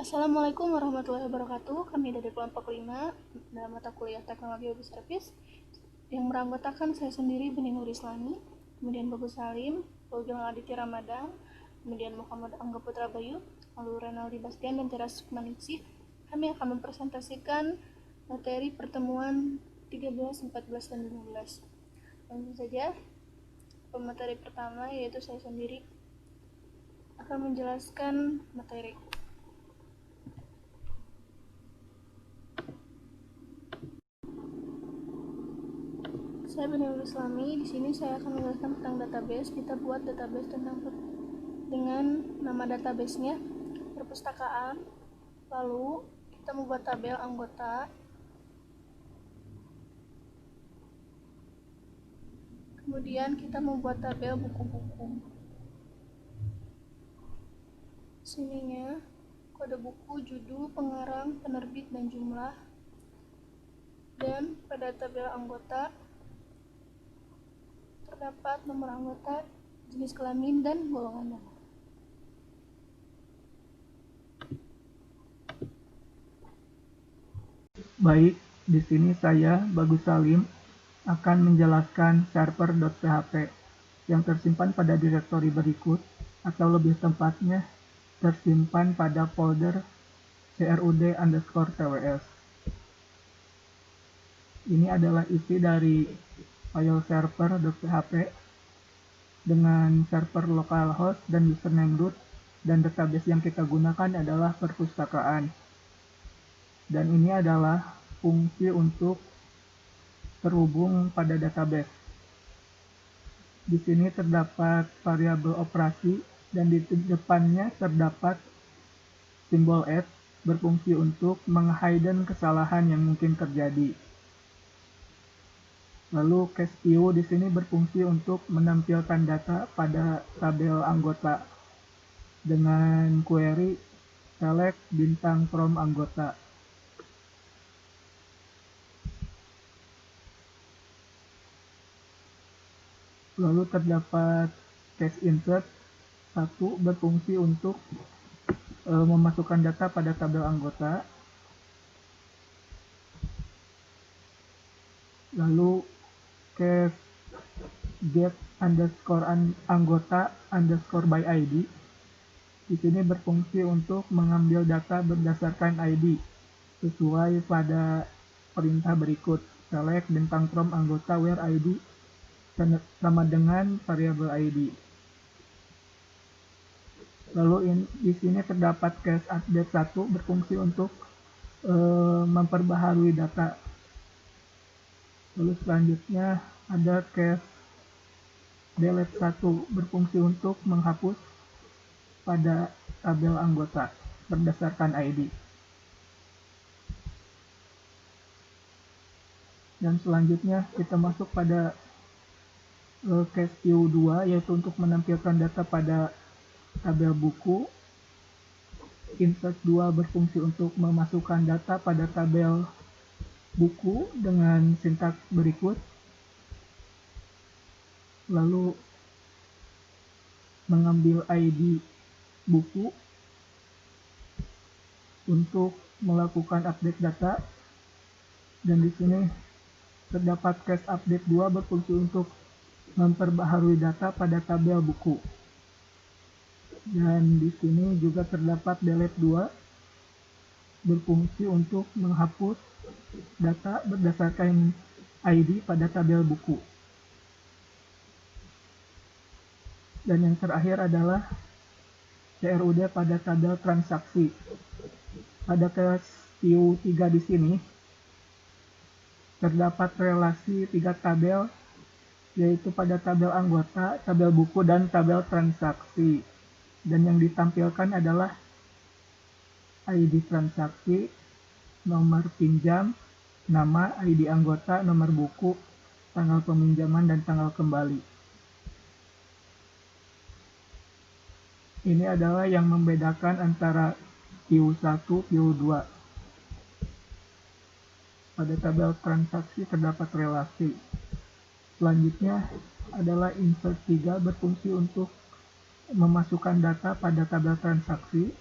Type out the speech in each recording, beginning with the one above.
Assalamualaikum warahmatullahi wabarakatuh. Kami dari kelompok 5 dalam mata kuliah Teknologi Web Service yang beranggotakan saya sendiri Beni Nur Islami, kemudian Bagus Salim, Bogel Aditya Ramadan, kemudian Muhammad Angga Putra Bayu, lalu Renaldi Bastian dan Teras Maningsih. Kami akan mempresentasikan materi pertemuan 13, 14, dan 15. Langsung saja, pemateri pertama yaitu saya sendiri akan menjelaskan materi. Saya Benur Islami. Di sini saya akan menjelaskan tentang database. Kita buat database dengan nama databasenya perpustakaan. Lalu kita membuat tabel anggota. Kemudian kita membuat tabel buku-buku. Sininya kode buku, judul, pengarang, penerbit, dan jumlah. Dan pada tabel anggota terdapat nomor anggota, jenis kelamin, dan golongan darah. Baik, di sini saya, Bagus Salim, akan menjelaskan server.php yang tersimpan pada direktori berikut, atau lebih tepatnya tersimpan pada folder crud_tws. Ini adalah isi dari file server.php dengan server localhost dan username root, dan database yang kita gunakan adalah perpustakaan. Dan ini adalah fungsi untuk terhubung pada database. Di sini terdapat variabel operasi dan di depannya terdapat simbol @ berfungsi untuk menghidden kesalahan yang mungkin terjadi. Lalu case view di sini berfungsi untuk menampilkan data pada tabel anggota dengan query select bintang from anggota. Lalu terdapat case insert 1 berfungsi untuk memasukkan data pada tabel anggota. Lalu case get underscore anggota underscore by ID di sini berfungsi untuk mengambil data berdasarkan ID sesuai pada perintah berikut: select bintang from anggota where ID sama dengan variabel ID. Lalu di sini terdapat case update 1 berfungsi untuk memperbaharui data. Lalu selanjutnya ada case delete 1 berfungsi untuk menghapus pada tabel anggota berdasarkan ID. Dan selanjutnya kita masuk pada case view 2, yaitu untuk menampilkan data pada tabel buku. Insert 2 berfungsi untuk memasukkan data pada tabel buku dengan sintaks berikut. Lalu mengambil ID buku untuk melakukan update data. Dan di sini terdapat case update 2 berfungsi untuk memperbaharui data pada tabel buku. Dan di sini juga terdapat delete 2 berfungsi untuk menghapus data berdasarkan ID pada tabel buku. Dan yang terakhir adalah CRUD pada tabel transaksi. Pada case view 3 di sini terdapat relasi 3 tabel, yaitu pada tabel anggota, tabel buku, dan tabel transaksi. Dan yang ditampilkan adalah ID transaksi, nomor pinjam, nama, ID anggota, nomor buku, tanggal peminjaman, dan tanggal kembali. Ini adalah yang membedakan antara view 1, view 2. Pada tabel transaksi terdapat relasi. Selanjutnya adalah insert 3 berfungsi untuk memasukkan data pada tabel transaksi.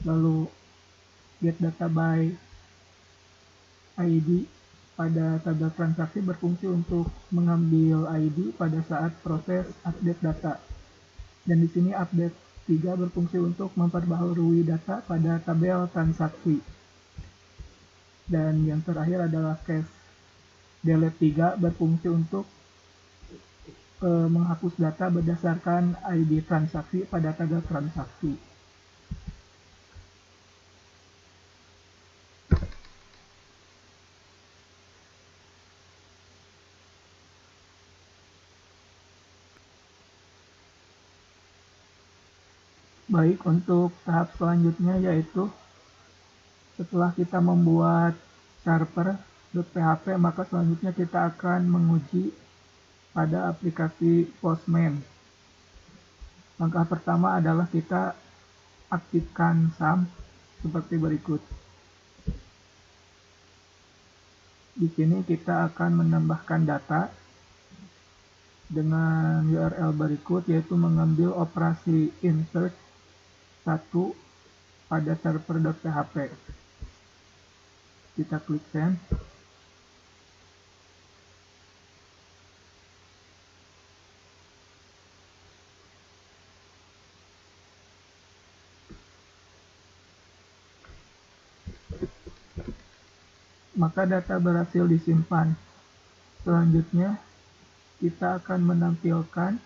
Lalu get data by ID pada tabel transaksi berfungsi untuk mengambil ID pada saat proses update data. Dan di sini update 3 berfungsi untuk memperbaharui data pada tabel transaksi. Dan yang terakhir adalah case delete 3 berfungsi untuk menghapus data berdasarkan ID transaksi pada tabel transaksi. Baik, untuk tahap selanjutnya yaitu setelah kita membuat server.php, maka selanjutnya kita akan menguji pada aplikasi Postman. Langkah pertama adalah kita aktifkan SAM seperti berikut. Di sini kita akan menambahkan data dengan URL berikut, yaitu mengambil operasi insert 1 pada server.php. Kita klik send. Maka data berhasil disimpan. Selanjutnya kita akan menampilkan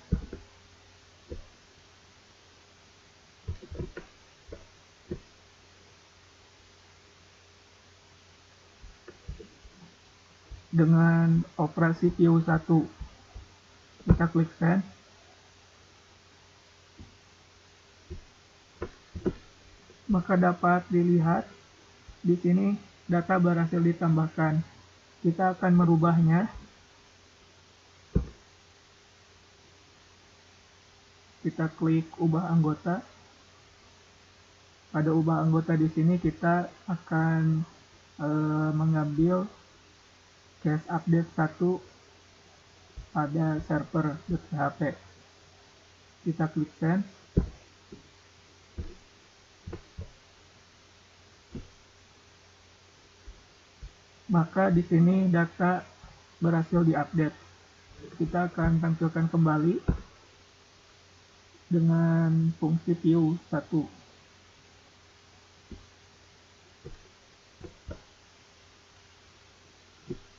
dengan operasi view 1. Kita klik send. Maka dapat dilihat di sini data berhasil ditambahkan. Kita akan merubahnya. Kita klik ubah anggota. Pada ubah anggota di sini kita akan mengambil case update 1 pada server.php. Kita klik send. Maka di sini data berhasil diupdate. Kita akan tampilkan kembali dengan fungsi view 1.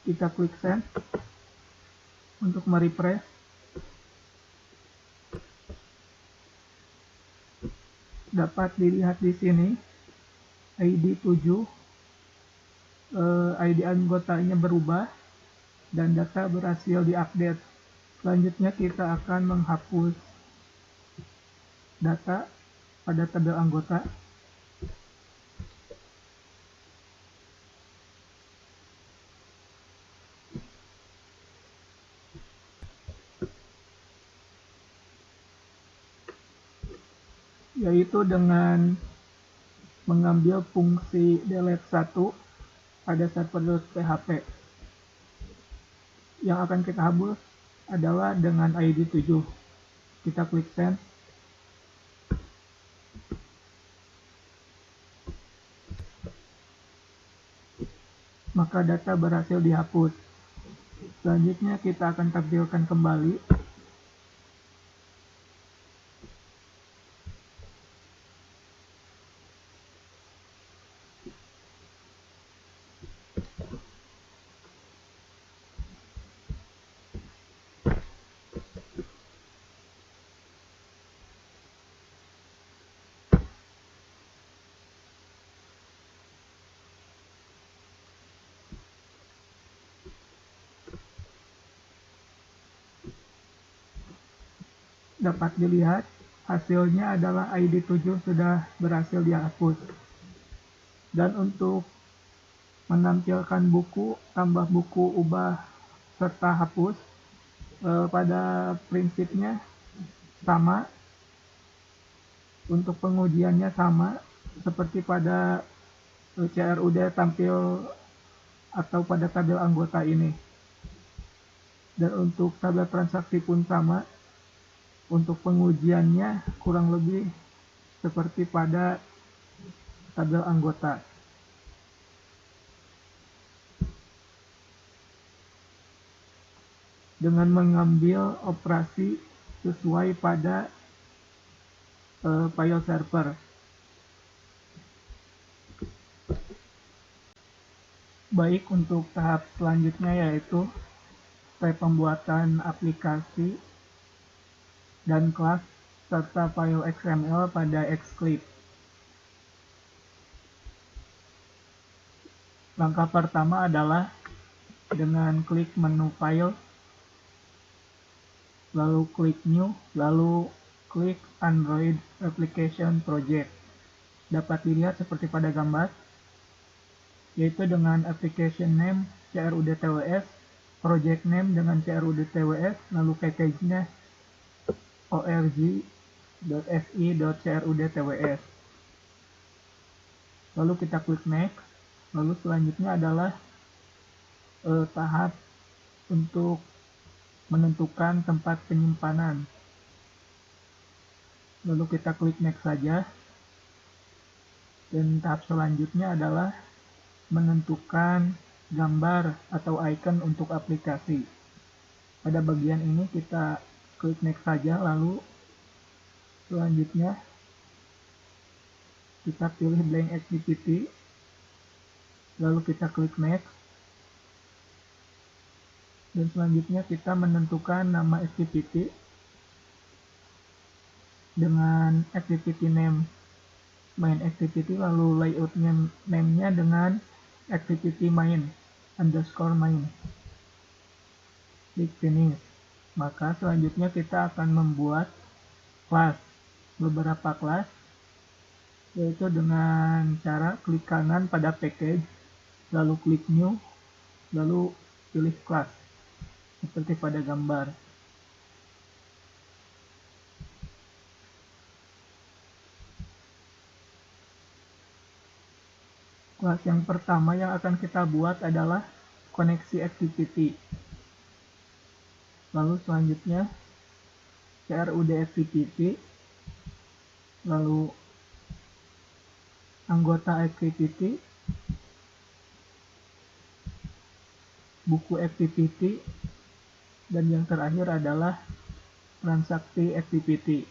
Kita klik send untuk merefresh. Dapat dilihat di sini ID 7, ID anggotanya berubah dan data berhasil diupdate. Selanjutnya kita akan menghapus data pada tabel anggota. Yaitu dengan mengambil fungsi delete 1 pada server.php. Yang akan kita hapus adalah dengan ID 7. Kita klik send. Maka data berhasil dihapus. Selanjutnya kita akan tampilkan kembali dapat dilihat hasilnya adalah ID 7 sudah berhasil dihapus. Dan untuk menampilkan buku, tambah buku, ubah, serta hapus, pada prinsipnya sama. Untuk pengujiannya sama seperti pada CRUD tampil atau pada tabel anggota ini. Dan untuk tabel transaksi pun sama. Untuk pengujiannya kurang lebih seperti pada tabel anggota. Dengan mengambil operasi sesuai pada file server. Baik, untuk tahap selanjutnya yaitu pembuatan aplikasi dan kelas serta file XML pada Xclip. Langkah pertama adalah dengan klik menu file, lalu klik new, lalu klik Android Application Project. Dapat dilihat seperti pada gambar, yaitu dengan application name CRUD-TWS, project name dengan CRUD-TWS, lalu package-nya org.si.crud-tws. Lalu kita klik next. Lalu selanjutnya adalah tahap untuk menentukan tempat penyimpanan. Lalu kita klik next saja. Dan tahap selanjutnya adalah menentukan gambar atau icon untuk aplikasi. Pada bagian ini kita klik next saja, lalu selanjutnya kita pilih blank activity, lalu kita klik next, dan selanjutnya kita menentukan nama activity dengan activity name main activity, lalu layout name-nya dengan activity main underscore main. Klik finish. Maka selanjutnya kita akan membuat kelas, beberapa kelas, yaitu dengan cara klik kanan pada package, lalu klik new, lalu pilih kelas seperti pada gambar. Kelas yang pertama yang akan kita buat adalah koneksi activity. Lalu selanjutnya CRUD activity, lalu anggota activity, buku activity, dan yang terakhir adalah transaksi activity.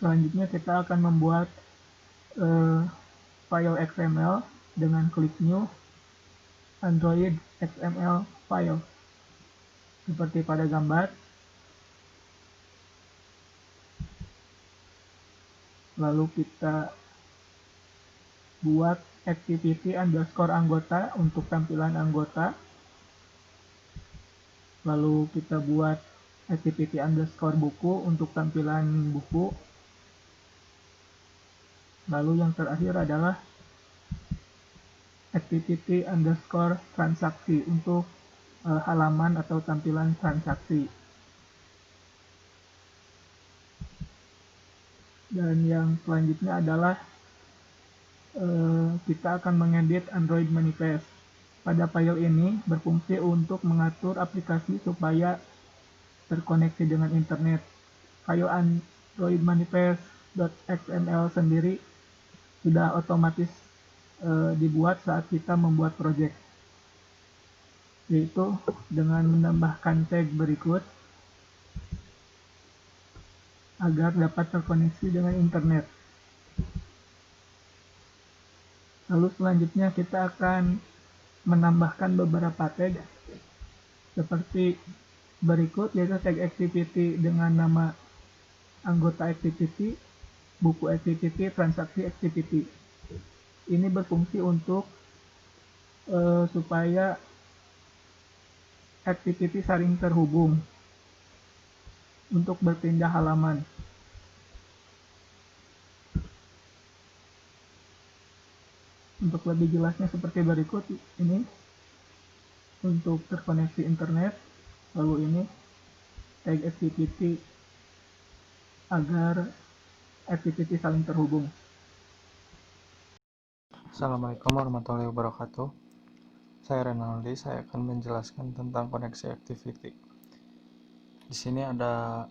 Selanjutnya kita akan membuat file XML dengan klik new, Android XML file seperti pada gambar. Lalu kita buat activity underscore anggota untuk tampilan anggota. Lalu kita buat activity underscore buku untuk tampilan buku. Lalu yang terakhir adalah activity underscore transaksi untuk halaman atau tampilan transaksi. Dan yang selanjutnya adalah kita akan mengedit Android manifest. Pada file ini berfungsi untuk mengatur aplikasi supaya terkoneksi dengan internet. File Android manifest.xml sendiri sudah otomatis dibuat saat kita membuat project, yaitu dengan menambahkan tag berikut agar dapat terkoneksi dengan internet. Lalu selanjutnya kita akan menambahkan beberapa tag seperti berikut, yaitu tag activity dengan nama anggota activity, buku activity, transaksi activity. Ini berfungsi untuk supaya activity saling terhubung untuk berpindah halaman. Untuk lebih jelasnya seperti berikut, ini untuk terkoneksi internet, lalu ini tag activity agar activity saling terhubung. Assalamualaikum warahmatullahi wabarakatuh. Saya Renaldi, saya akan menjelaskan tentang koneksi activity. Di sini ada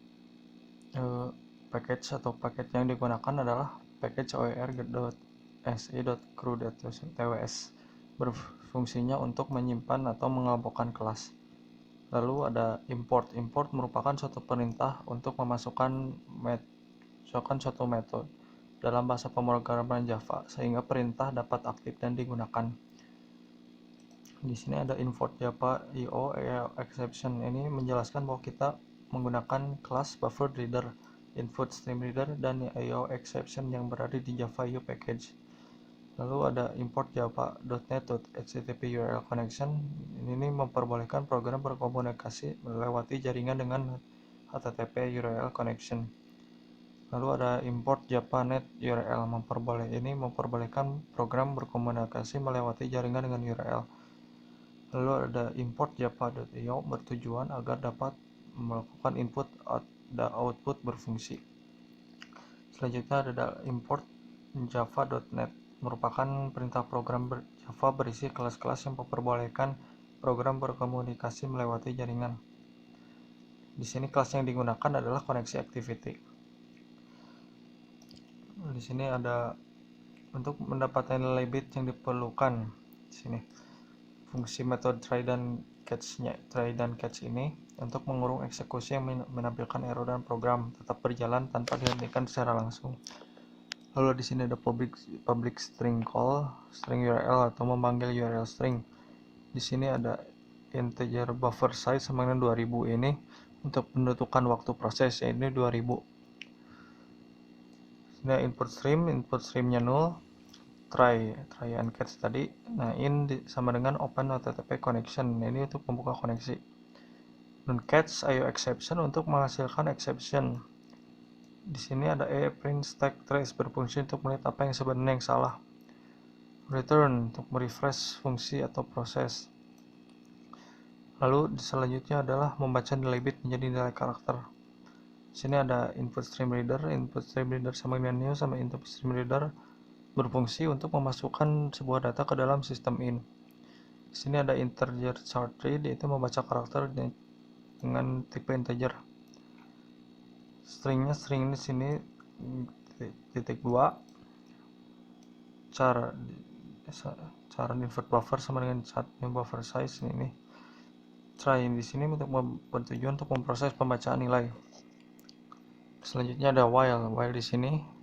package atau paket yang digunakan adalah package oer.se.crew.tws berfungsinya untuk menyimpan atau mengelompokkan kelas. Lalu ada import. Import merupakan suatu perintah untuk memasukkan suatu metode dalam bahasa pemrograman Java sehingga perintah dapat aktif dan digunakan. Di sini ada import Java IO exception. Ini menjelaskan bahwa kita menggunakan kelas buffer reader, input stream reader, dan IO exception yang berada di Java IO package. Lalu ada import java.net.http URL connection. Ini memperbolehkan program berkomunikasi melewati jaringan dengan HTTP URL connection. Lalu ada import java.net URL. Memperbolehkan program berkomunikasi melewati jaringan dengan URL. Lalu ada import java.io bertujuan agar dapat melakukan input dan output berfungsi. Selanjutnya ada import java.net, merupakan perintah program Java berisi kelas-kelas yang memperbolehkan program berkomunikasi melewati jaringan. Di sini kelas yang digunakan adalah koneksi activity. Di sini ada untuk mendapatkan nilai bit yang diperlukan. Di sini fungsi metode try dan catch ini untuk mengurung eksekusi yang menampilkan error dan program tetap berjalan tanpa dihentikan secara langsung. Lalu di sini ada public string call, string URL atau memanggil URL string. Di sini ada integer buffer size sama dengan 2000 ini untuk menentukan waktu proses, yaitu 2000. Ini input streamnya 0. Try and catch tadi. Nah, sama dengan open HTTP connection. Ini untuk membuka koneksi. Dan catch IO exception untuk menghasilkan exception. Di sini ada print stack trace berfungsi untuk melihat apa yang sebenarnya yang salah. Return untuk merefresh fungsi atau proses. Lalu selanjutnya adalah membaca nilai bit menjadi nilai karakter. Di sini ada input stream reader sama dengan new sama input stream reader berfungsi untuk memasukkan sebuah data ke dalam sistem in. Di sini ada integer chart read, yaitu membaca karakter dengan tipe integer. String di sini titik 2. Cara invert buffer sama dengan buffer size ini. Try di sini untuk bertujuan untuk memproses pembacaan nilai. Selanjutnya ada while di sini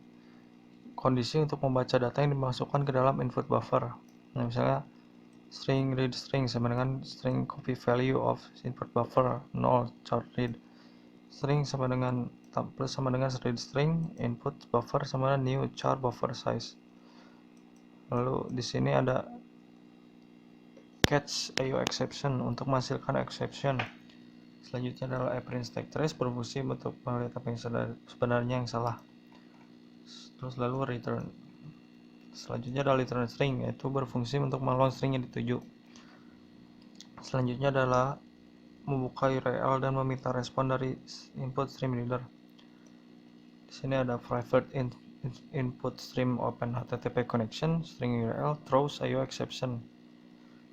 kondisi untuk membaca data yang dimasukkan ke dalam input buffer. Nah, misalnya string read string sama dengan string copy value of input buffer 0 chart read. String sama dengan plus sama dengan read string input buffer sama dengan new char buffer size. Lalu di sini ada catch IO exception untuk menghasilkan exception. Selanjutnya adalah print stack trace berfungsi untuk melihat apa yang sebenarnya yang salah. Terus lalu return. Selanjutnya adalah return string, yaitu berfungsi untuk melawan string yang dituju. Selanjutnya adalah membuka URL dan meminta respon dari input stream reader. Di sini ada private input stream open HTTP connection string URL throws IO exception.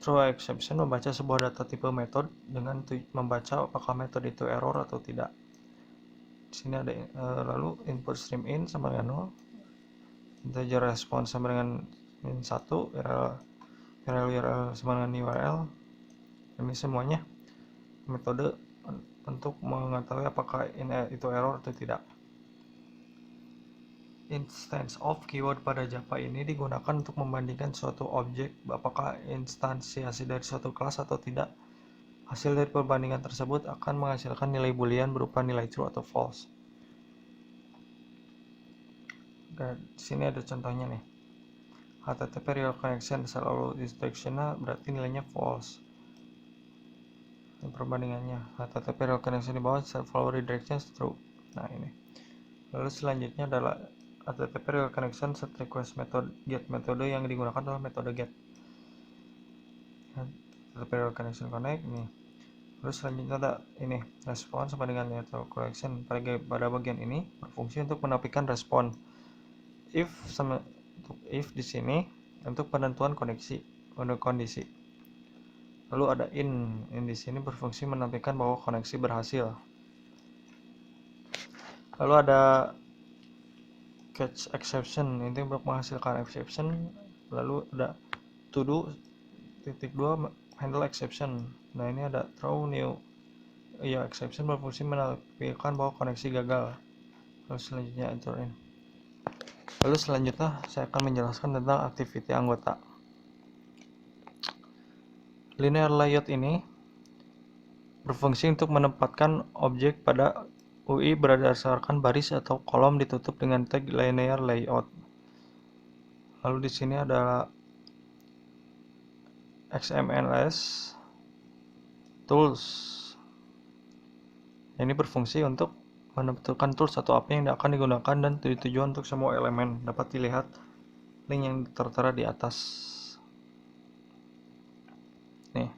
Throw exception membaca sebuah data tipe metode dengan membaca apakah metode itu error atau tidak. Di sini ada lalu input stream in sama dengan 0. Integer response sama dengan min 1, URL sama dengan URL. Ini semuanya metode untuk mengetahui apakah itu error atau tidak. Instance of keyword pada Java ini digunakan untuk membandingkan suatu objek apakah instansiasi dari suatu kelas atau tidak. Hasil dari perbandingan tersebut akan menghasilkan nilai boolean berupa nilai true atau false. Dan di sini ada contohnya nih. HTTP real connection selalu instruction-nya berarti nilainya false. Ini perbandingannya. HTTP real connection di bawah follow redirection true. Nah, ini. Lalu selanjutnya adalah HTTP real connection set request method get. Metode yang digunakan adalah metode get. HTTP real connection connect nih. Lalu selanjutnya ada ini response sama dengan network connection. Pada bagian ini berfungsi untuk menafikan respon. If di sini untuk penentuan kondisi. Lalu ada in di sini berfungsi menampilkan bahwa koneksi berhasil. Lalu ada catch exception, ini untuk menghasilkan exception. Lalu ada to do .2 handle exception. Nah, ini ada throw new exception berfungsi menampilkan bahwa koneksi gagal. Lalu selanjutnya saya akan menjelaskan tentang activity anggota. Linear layout ini berfungsi untuk menempatkan objek pada UI berdasarkan baris atau kolom ditutup dengan tag linear layout. Lalu di sini ada XMLS tools. Ini berfungsi untuk menentukan tools atau apa yang akan digunakan dan ditujuan untuk semua elemen. Dapat dilihat link yang tertera di atas. Nih,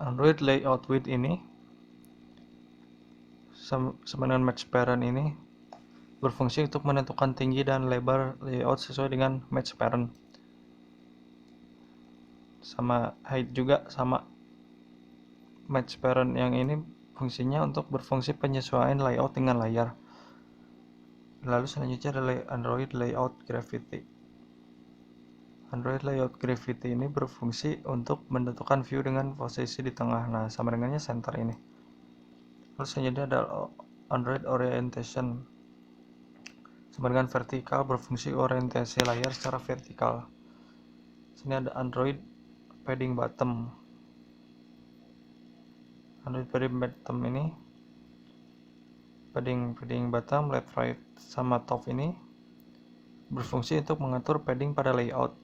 Android layout width ini sama dengan match parent ini berfungsi untuk menentukan tinggi dan lebar layout sesuai dengan match parent. Sama height juga sama match parent yang ini fungsinya untuk berfungsi penyesuaian layout dengan layar. Lalu selanjutnya ada Android layout gravity. Android layout gravity ini berfungsi untuk menentukan view dengan posisi di tengah. Nah, sama dengannya center ini. Lalu selanjutnya ada Android orientation. Sama dengan vertikal, berfungsi orientasi layar secara vertikal. Sini ada Android padding bottom. Android padding bottom ini padding bottom, left, right, sama top ini berfungsi untuk mengatur padding pada layout.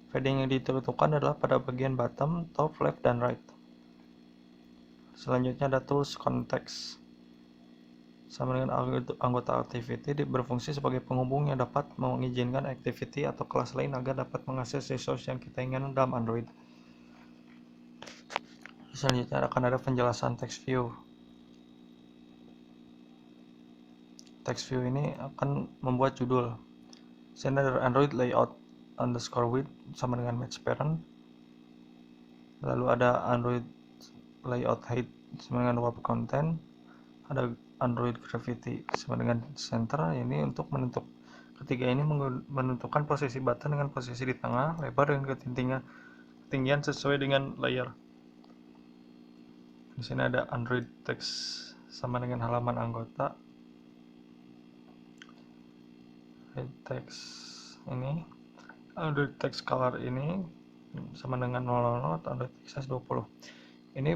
Padding yang ditentukan adalah pada bagian bottom, top, left, dan right. Selanjutnya ada tools context. Sama dengan anggota activity, berfungsi sebagai penghubung yang dapat mengizinkan activity atau kelas lain agar dapat mengakses resource yang kita inginkan dalam Android. Selanjutnya akan ada penjelasan text view. Text view ini akan membuat judul. Sini ada Android layout underscore width sama dengan match parent. Lalu ada Android layout height sama dengan web content. Ada Android gravity sama dengan center. Ini untuk menentukan ketiga ini menentukan posisi button dengan posisi di tengah, lebar dan ketinggian sesuai dengan layar. Di sini ada Android text sama dengan halaman anggota. Text ini Android text color ini sama dengan 00 atau Android text 20. Ini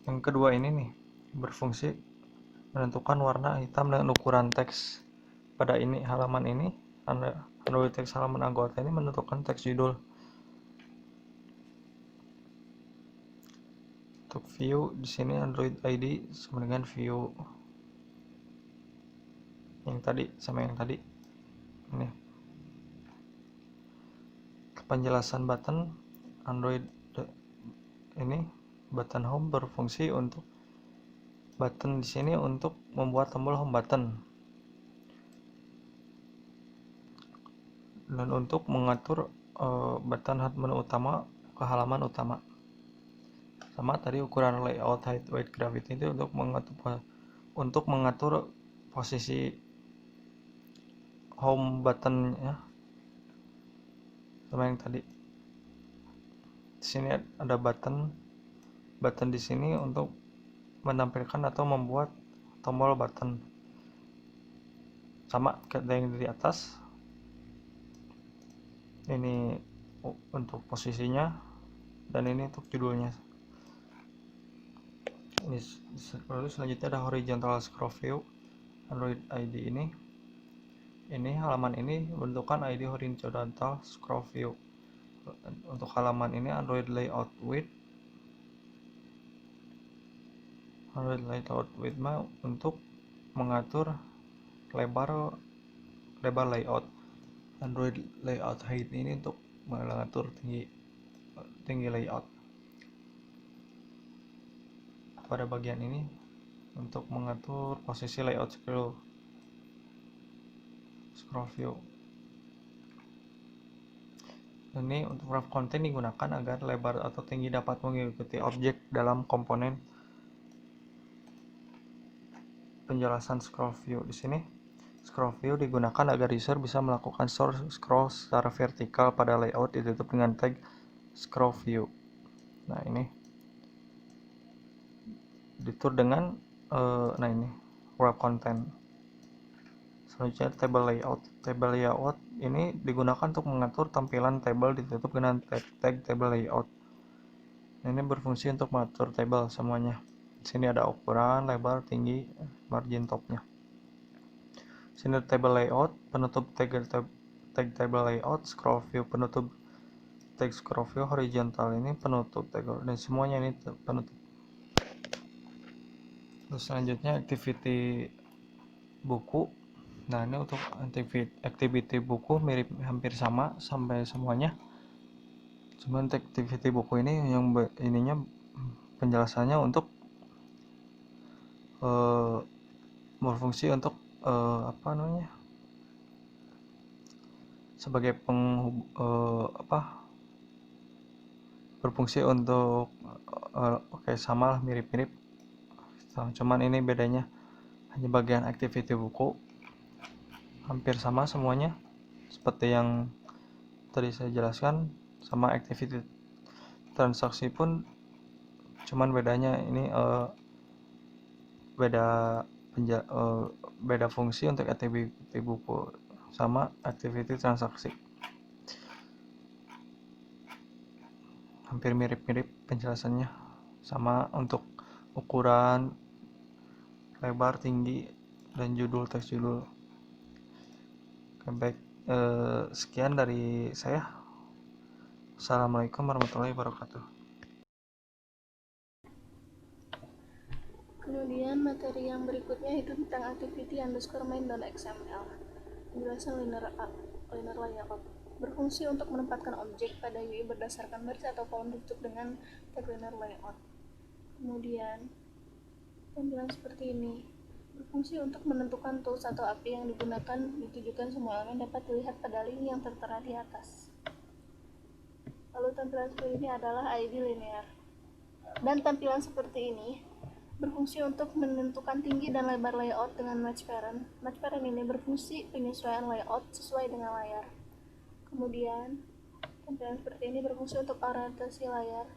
yang kedua ini nih berfungsi menentukan warna hitam dan ukuran teks. Pada ini halaman ini Android text halaman anggota ini menentukan teks judul. Untuk view di sini Android ID sama dengan view yang tadi sama yang tadi. Ini penjelasan button Android ini button home berfungsi untuk button di sini untuk membuat tombol home button dan untuk mengatur button menu utama ke halaman utama. Sama tadi ukuran layout height weight gravity itu untuk mengatur posisi home button ya. Sama yang tadi. Di sini ada button di sini untuk menampilkan atau membuat tombol button. Sama kayak yang di atas. Ini untuk posisinya dan ini untuk judulnya. Lalu selanjutnya ada horizontal scroll view Android ID ini halaman ini bentukan ID horizontal scroll view. Untuk halaman ini Android layout width untuk mengatur lebar layout. Android layout height ini untuk mengatur tinggi layout. Pada bagian ini untuk mengatur posisi layout scroll view. Ini untuk wrap content digunakan agar lebar atau tinggi dapat mengikuti objek dalam komponen penjelasan scroll view. Di sini Scroll view digunakan agar user bisa melakukan scroll secara vertikal pada layout ditutup dengan tag scroll view. Nah, ini diatur dengan ini wrap content. Selanjutnya table layout. Table layout ini digunakan untuk mengatur tampilan table ditutup dengan tag table layout. Ini berfungsi untuk mengatur table semuanya. Di sini ada ukuran, lebar, tinggi, margin topnya. Sini table layout, penutup tag table layout, scroll view penutup tag scroll view, horizontal ini penutup tag, dan semuanya ini penutup. Terus selanjutnya activity buku. Nah, ini untuk activity buku mirip hampir sama sampai semuanya. Cuman activity buku ini yang ininya penjelasannya untuk berfungsi untuk sebagai berfungsi untuk sama lah, mirip-mirip. Cuman ini bedanya hanya bagian activity buku hampir sama semuanya seperti yang tadi saya jelaskan. Sama activity transaksi pun cuman bedanya ini beda fungsi untuk activity buku sama activity transaksi. Hampir mirip-mirip penjelasannya, sama untuk ukuran, lebar, tinggi, dan judul, teks judul. Oke, baik, sekian dari saya. Assalamualaikum warahmatullahi wabarakatuh. Kemudian materi yang berikutnya itu tentang activity_main.xml. Penjelasan linear layout berfungsi untuk menempatkan objek pada UI berdasarkan baris atau kolom ditutup dengan tag linear layout. Kemudian tampilan seperti ini berfungsi untuk menentukan tools atau API yang digunakan ditujukan semua elemen dapat dilihat pada link yang tertera di atas. Lalu tampilan seperti ini adalah ID linear. Dan tampilan seperti ini berfungsi untuk menentukan tinggi dan lebar layout dengan match parent. Match parent ini berfungsi penyesuaian layout sesuai dengan layar. Kemudian tampilan seperti ini berfungsi untuk orientasi layar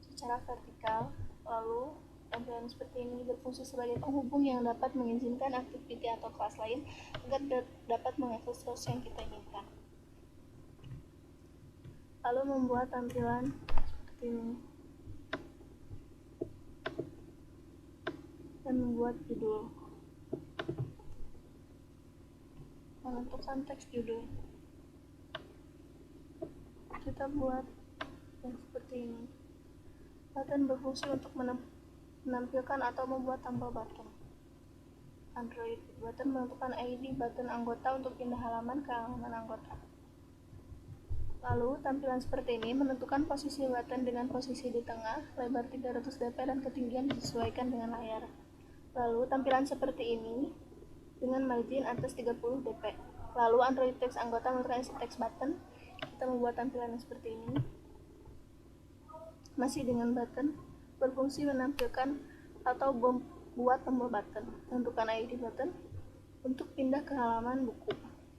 secara vertikal. Lalu tampilan seperti ini berfungsi sebagai penghubung yang dapat mengizinkan activity atau kelas lain agar dapat mengakses source yang kita inginkan. Lalu membuat tampilan seperti ini dan membuat judul, menentukan teks judul. Kita buat yang seperti ini. Button berfungsi untuk menampilkan atau membuat tombol button. Android button menentukan ID button anggota untuk pindah halaman ke halaman anggota. Lalu tampilan seperti ini menentukan posisi button dengan posisi di tengah, lebar 300 dp dan ketinggian disesuaikan dengan layar. Lalu tampilan seperti ini dengan margin atas 30 dp. Lalu Android text anggota menentukan isi text button. Kita membuat tampilan seperti ini. Masih dengan button, berfungsi menampilkan atau membuat tombol button. Tentukan ID button untuk pindah ke halaman buku.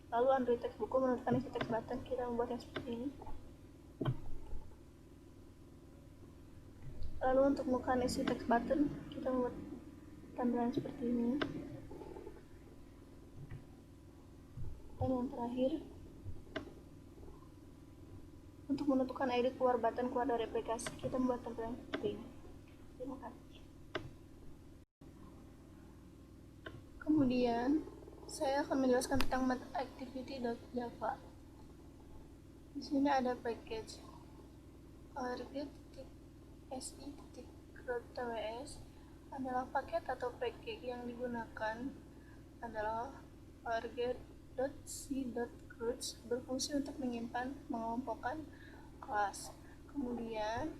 Lalu Android text buku menentukan isi text button. Kita membuat yang seperti ini. Lalu untuk menemukan isi text button, kita membuat tampilan seperti ini. Dan yang terakhir, untuk menentukan ID keluar button keluar dari aplikasi, kita membuat tampilan seperti ini. Terima kasih. Kemudian saya akan menjelaskan tentang activity.java. Di sini ada package arg.si.root.tws adalah paket atau package yang digunakan adalah arg.si.root berfungsi untuk menyimpan, mengelompokkan kelas. Kemudian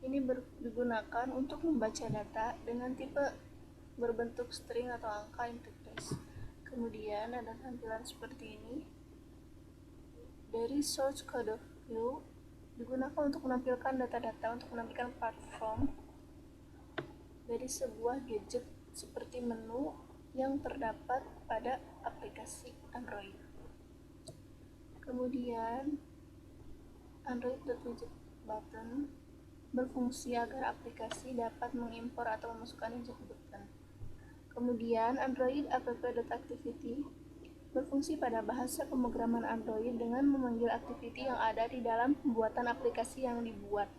ini digunakan untuk membaca data dengan tipe berbentuk string atau angka interface. Kemudian ada tampilan seperti ini. Dari source code view digunakan untuk menampilkan data-data untuk menampilkan platform dari sebuah gadget seperti menu yang terdapat pada aplikasi Android. Kemudian Android.widget button berfungsi agar aplikasi dapat mengimpor atau memasukkan widget button. Kemudian Android app.activity berfungsi pada bahasa pemrograman Android dengan memanggil activity yang ada di dalam pembuatan aplikasi yang dibuat.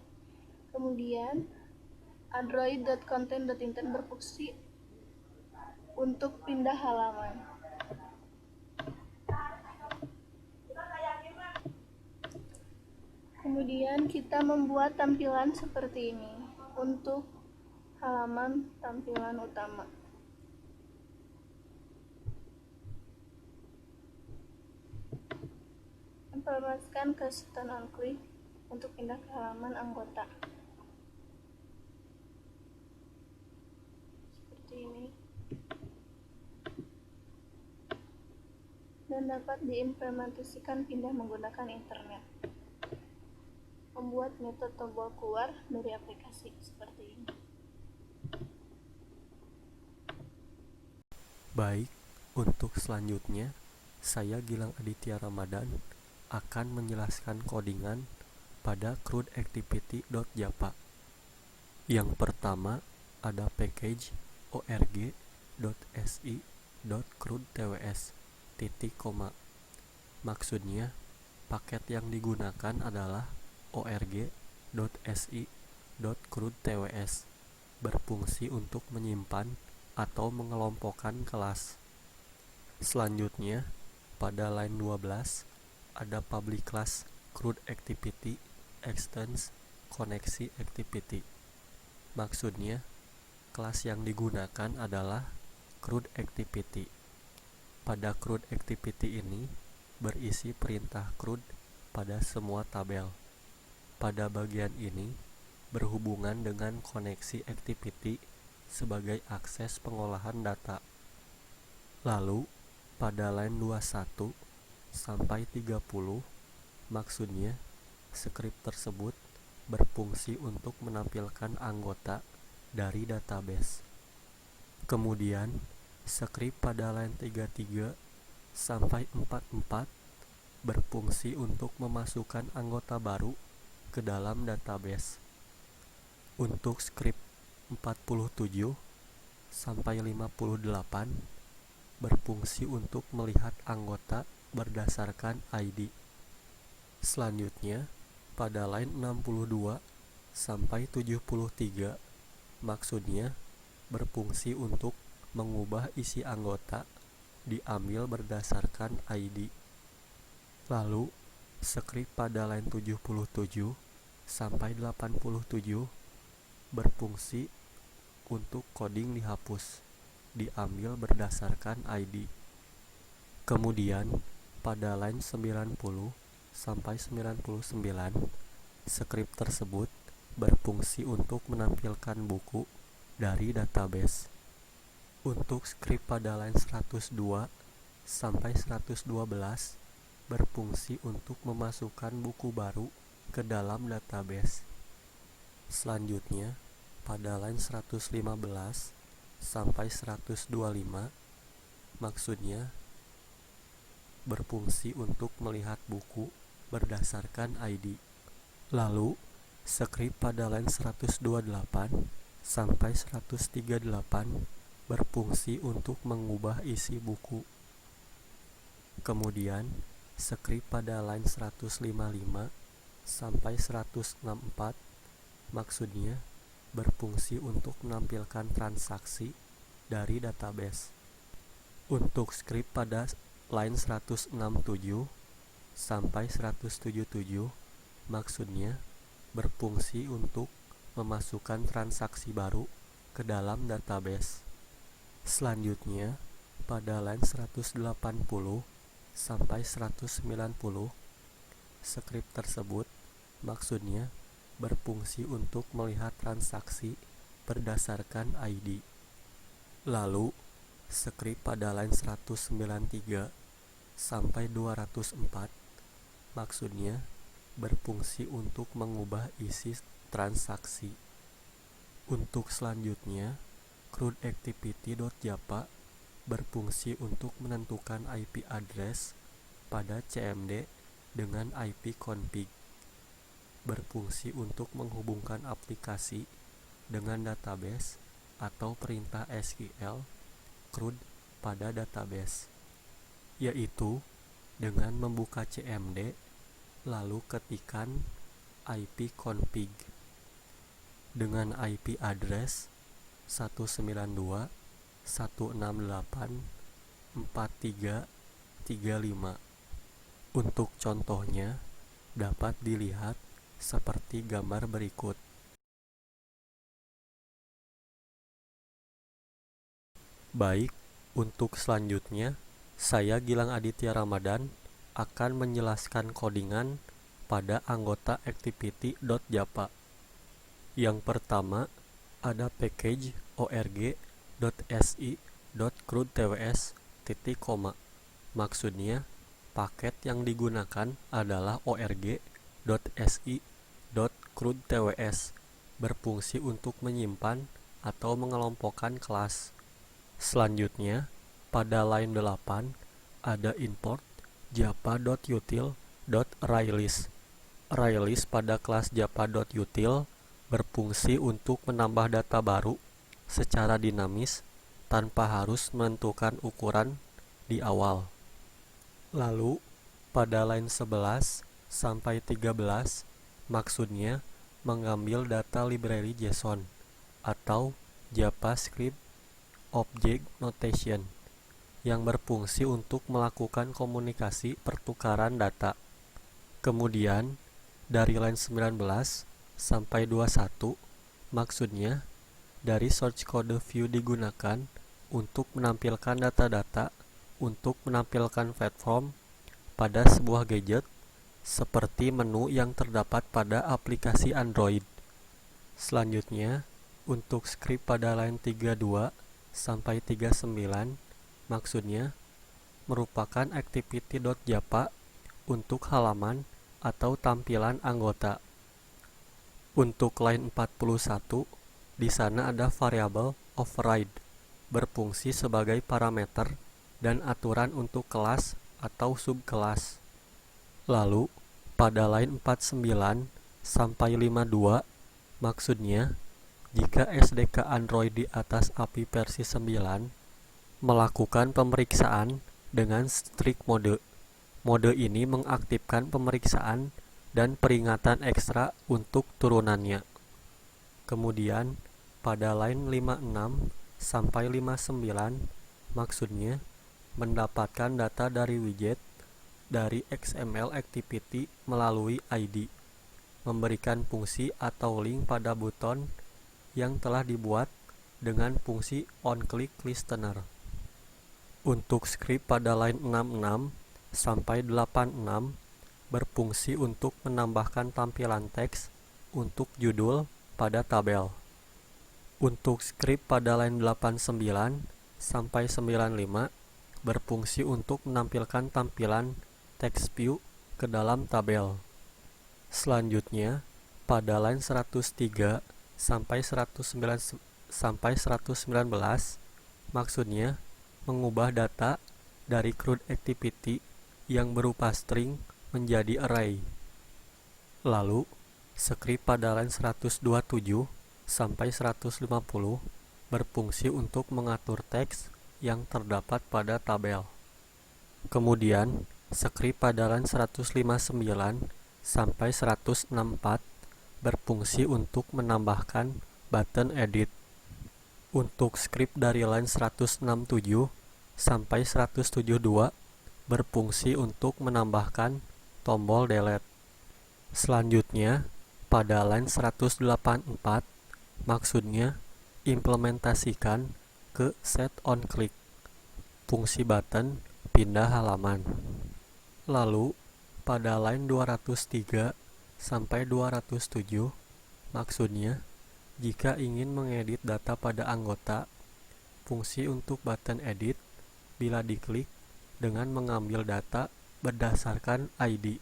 Kemudian Android.content.intent berfungsi untuk pindah halaman. Kemudian kita membuat tampilan seperti ini untuk halaman tampilan utama. Informasikan ke Stone on Click untuk pindah ke halaman anggota. Seperti ini. Dan dapat diimplementasikan pindah menggunakan internet. Membuat metode tombol keluar dari aplikasi seperti ini. Baik, untuk selanjutnya, saya Gilang Aditya Ramadan akan menjelaskan codingan pada CRUD-activity.japa. Yang pertama ada package org.si.crudtws titik koma. Maksudnya, paket yang digunakan adalah org.si.crudtws berfungsi untuk menyimpan atau mengelompokkan kelas. Selanjutnya, pada line 12 ada public class CRUD activity extends koneksi activity. Maksudnya, kelas yang digunakan adalah CRUD activity. Pada CRUD activity ini berisi perintah CRUD pada semua tabel. Pada bagian ini berhubungan dengan koneksi activity sebagai akses pengolahan data. Lalu, pada line 21 sampai 30, maksudnya skrip tersebut berfungsi untuk menampilkan anggota dari database. Kemudian, skrip pada line 33 sampai 44 berfungsi untuk memasukkan anggota baru ke dalam database. Untuk skrip 47 sampai 58 berfungsi untuk melihat anggota berdasarkan ID. Selanjutnya, pada line 62 sampai 73 maksudnya berfungsi untuk mengubah isi anggota diambil berdasarkan ID. Lalu, skrip pada line 77 sampai 87 berfungsi untuk coding dihapus diambil berdasarkan ID. Kemudian, pada line 90 sampai 99, skrip tersebut berfungsi untuk menampilkan buku dari database. Untuk skrip pada line 102 sampai 112 berfungsi untuk memasukkan buku baru ke dalam database. Selanjutnya, pada line 115 sampai 125, maksudnya berfungsi untuk melihat buku berdasarkan ID. Lalu, skrip pada line 128 sampai 138 berfungsi untuk mengubah isi buku. Kemudian, skrip pada line 155 sampai 164 maksudnya berfungsi untuk menampilkan transaksi dari database. Untuk skrip pada line 167 sampai 177 maksudnya berfungsi untuk memasukkan transaksi baru ke dalam database. Selanjutnya, pada line 180 sampai 190, skrip tersebut maksudnya berfungsi untuk melihat transaksi berdasarkan ID. Lalu, skrip pada line 193 sampai 204 maksudnya berfungsi untuk mengubah isi transaksi. Untuk selanjutnya, CRUD-activity.japa berfungsi untuk menentukan IP address pada CMD dengan IP config, berfungsi untuk menghubungkan aplikasi dengan database atau perintah SQL CRUD pada database, yaitu dengan membuka CMD lalu ketikkan IP config dengan IP address 192.168.4335. Untuk contohnya dapat dilihat seperti gambar berikut. Baik, untuk selanjutnya saya Gilang Aditya Ramadan akan menjelaskan codingan pada anggota activity.japa. Yang pertama, ada package org.si.crudtws titik koma. Maksudnya, paket yang digunakan adalah org.si.crudtws, berfungsi untuk menyimpan atau mengelompokkan kelas. Selanjutnya, pada line 8, ada import japa.util.arraylist. Arraylist pada kelas japa.util berfungsi untuk menambah data baru secara dinamis tanpa harus menentukan ukuran di awal. Lalu, pada line 11 sampai 13, maksudnya mengambil data library JSON atau JavaScript Object Notation yang berfungsi untuk melakukan komunikasi pertukaran data. Kemudian, dari line 19 sampai 21, maksudnya dari source code view digunakan untuk menampilkan data-data untuk menampilkan platform pada sebuah gadget seperti menu yang terdapat pada aplikasi Android. Selanjutnya, untuk script pada line 32 sampai 39, maksudnya merupakan activity.japa untuk halaman atau tampilan anggota. Untuk line 41, di sana ada variabel override, berfungsi sebagai parameter dan aturan untuk kelas atau subkelas. Lalu, pada line 49 sampai 52, maksudnya jika SDK Android di atas API versi 9 melakukan pemeriksaan dengan strict mode. Mode ini mengaktifkan pemeriksaan dan peringatan ekstra untuk turunannya. Kemudian, pada line 56 sampai 59, maksudnya mendapatkan data dari widget dari XML activity melalui ID, memberikan fungsi atau link pada buton yang telah dibuat dengan fungsi onClick Listener. Untuk script pada line 66 sampai 86 berfungsi untuk menambahkan tampilan teks untuk judul pada tabel. Untuk script pada line 89 sampai 95 berfungsi untuk menampilkan tampilan text view ke dalam tabel. Selanjutnya, pada line 103 sampai 119 maksudnya mengubah data dari CRUD activity yang berupa string menjadi array. Lalu, script pada line 127 sampai 150 berfungsi untuk mengatur teks yang terdapat pada tabel. Kemudian, script pada line 159 sampai 164 berfungsi untuk menambahkan button edit. Untuk script dari line 167 sampai 172 berfungsi untuk menambahkan tombol delete. Selanjutnya, pada line 184, maksudnya implementasikan ke set on click, fungsi button pindah halaman. Lalu, pada line 203 sampai 207, maksudnya jika ingin mengedit data pada anggota, fungsi untuk button edit bila diklik dengan mengambil data berdasarkan ID.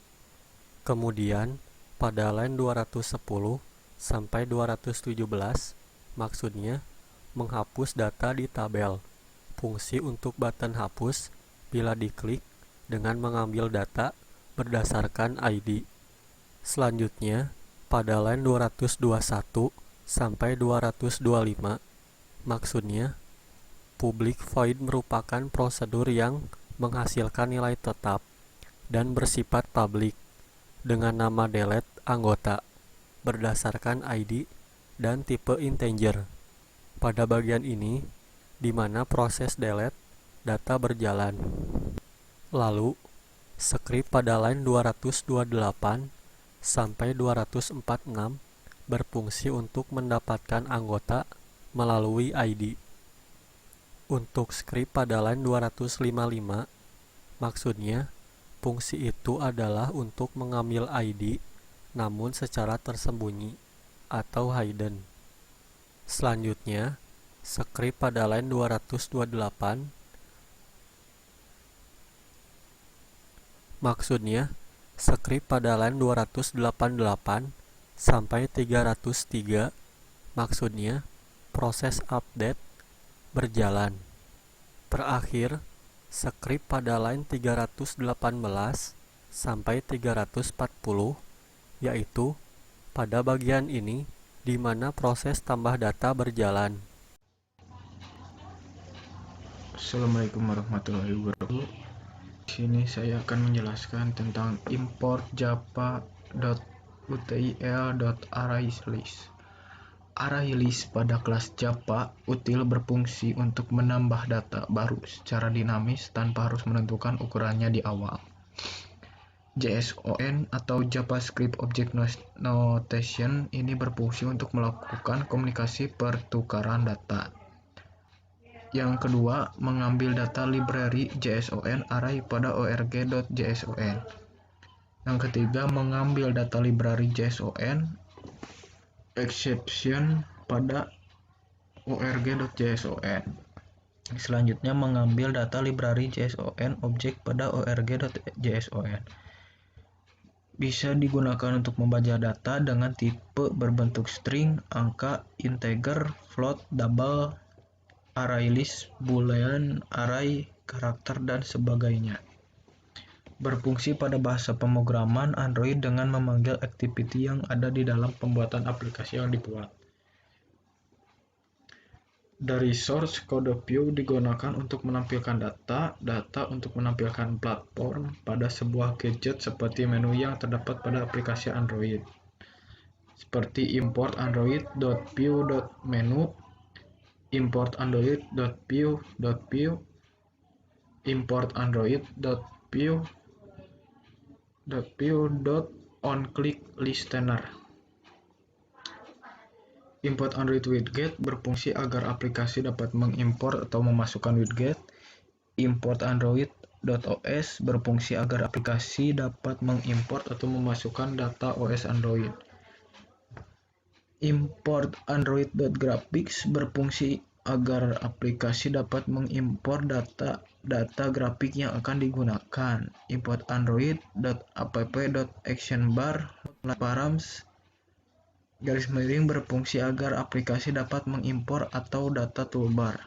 Kemudian, pada line 210 sampai 217, maksudnya menghapus data di tabel, berfungsi untuk button hapus bila diklik dengan mengambil data berdasarkan ID. Selanjutnya, pada line 221 sampai 225, maksudnya, public void merupakan prosedur yang menghasilkan nilai tetap dan bersifat public dengan nama delete anggota berdasarkan ID dan tipe integer. Pada bagian ini, di mana proses delete data berjalan. Lalu, script pada line 228 sampai 246 berfungsi untuk mendapatkan anggota melalui ID. Untuk script pada line 255, maksudnya fungsi itu adalah untuk mengambil ID namun secara tersembunyi atau hidden. Selanjutnya, script pada line 228, maksudnya script pada line 288 sampai 303, maksudnya proses update berjalan. Terakhir, script pada line 318 sampai 340, yaitu pada bagian ini di mana proses tambah data berjalan. Assalamualaikum warahmatullahi wabarakatuh. Di sini saya akan menjelaskan tentang import java.util.arraylist. ArrayList pada kelas Java util berfungsi untuk menambah data baru secara dinamis tanpa harus menentukan ukurannya di awal. JSON atau JavaScript Object Notation ini berfungsi untuk melakukan komunikasi pertukaran data. Yang kedua, mengambil data library JSON array pada org.json. Yang ketiga, mengambil data library JSON exception pada org.json. Selanjutnya, mengambil data library JSON object pada org.json. Bisa digunakan untuk membaca data dengan tipe berbentuk string, angka, integer, float, double, ArrayList, boolean, array, karakter, dan sebagainya. Berfungsi pada bahasa pemrograman Android dengan memanggil activity yang ada di dalam pembuatan aplikasi yang dibuat. Dari source kode view digunakan untuk menampilkan data untuk menampilkan platform pada sebuah gadget seperti menu yang terdapat pada aplikasi Android. Seperti import android.view.menu, import android.view.view, import android.view.onClickListener. Import Android widget berfungsi agar aplikasi dapat mengimport atau memasukkan widget. Import Android.os berfungsi agar aplikasi dapat mengimport atau memasukkan data OS Android. Import Android.graphics berfungsi agar aplikasi dapat mengimport data grafik yang akan digunakan. Import Android.app.actionbar params berfungsi agar aplikasi dapat mengimpor atau data toolbar.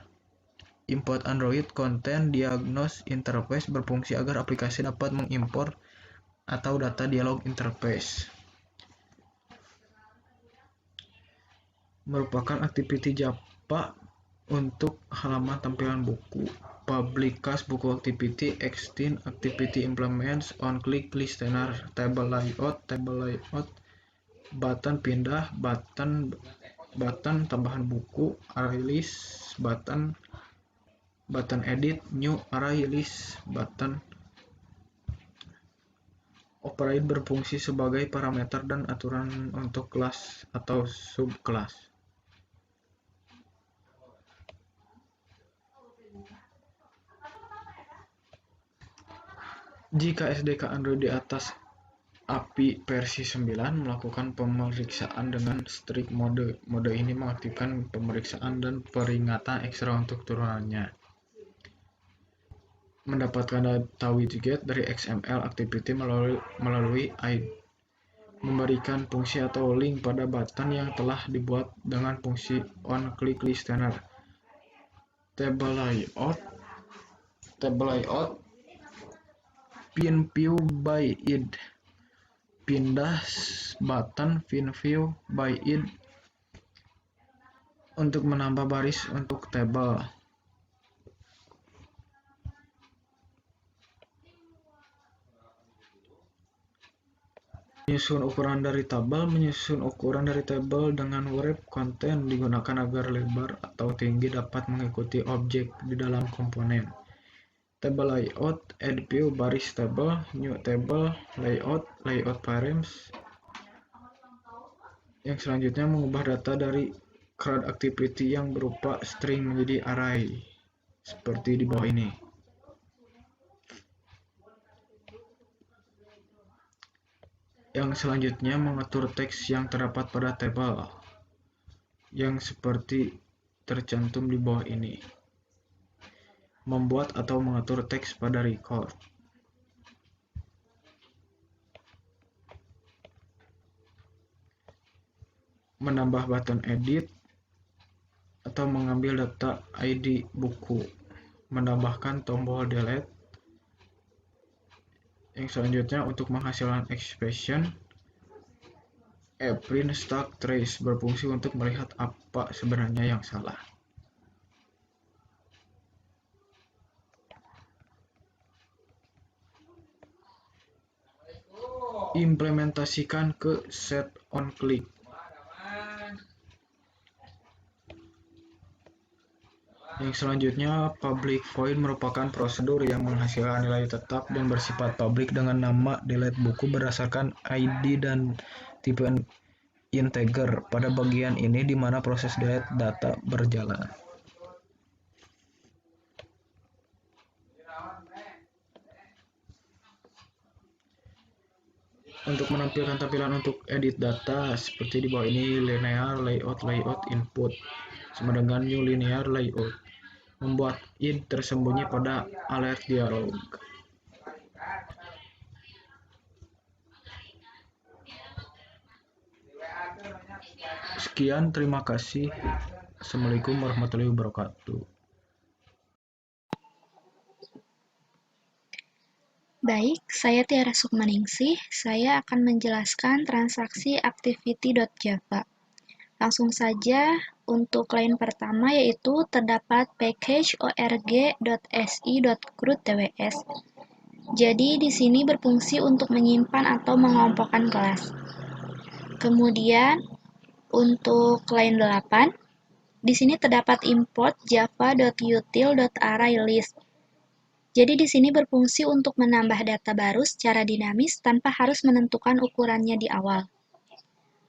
Import Android Content Diagnosis Interface berfungsi agar aplikasi dapat mengimpor atau data dialog interface. Merupakan aktiviti Java untuk halaman tampilan buku. Public class buku activity, extend activity implements, on-click listener, table layout, button pindah, button tambahan buku, ArrayList, button edit, new ArrayList, button operate berfungsi sebagai parameter dan aturan untuk kelas atau subkelas. Jika SDK Android di atas API versi 9 melakukan pemeriksaan dengan strict mode. Mode ini mengaktifkan pemeriksaan dan peringatan ekstra untuk turunannya. Mendapatkan data widget dari XML activity melalui ID. Memberikan fungsi atau link pada button yang telah dibuat dengan fungsi onClickListener. table layout, pin view by id, pindah button pin view by id untuk menambah baris untuk tabel. Menyusun ukuran dari tabel dengan wrap content digunakan agar lebar atau tinggi dapat mengikuti objek di dalam komponen. Table layout, add view baris tabel, new table, layout params. Yang selanjutnya mengubah data dari CRUD activity yang berupa string menjadi array, seperti di bawah ini. Yang selanjutnya mengatur teks yang terdapat pada tabel, yang seperti tercantum di bawah ini. Membuat atau mengatur teks pada record. Menambah button edit atau mengambil data ID buku. Menambahkan tombol delete. Yang selanjutnya untuk menghasilkan expression, print stack trace berfungsi untuk melihat apa sebenarnya yang salah. Implementasikan ke set on click. Yang selanjutnya, public void merupakan prosedur yang menghasilkan nilai tetap dan bersifat publik dengan nama delete buku berdasarkan ID dan tipe integer. Pada bagian ini di mana proses delete data berjalan. Untuk menampilkan tampilan untuk edit data seperti di bawah ini, linear layout input sama dengan new linear layout. Membuat id tersembunyi pada alert dialog. Sekian, terima kasih. Assalamualaikum warahmatullahi wabarakatuh. Baik, saya Tiara Sukmaningsih. Saya akan menjelaskan transaksi activity.java. Langsung saja untuk line pertama yaitu terdapat package org.si.crud.tws. Jadi di sini berfungsi untuk menyimpan atau mengelompokkan kelas. Kemudian untuk line 8 di sini terdapat import java.util.arraylist. Jadi di sini berfungsi untuk menambah data baru secara dinamis tanpa harus menentukan ukurannya di awal.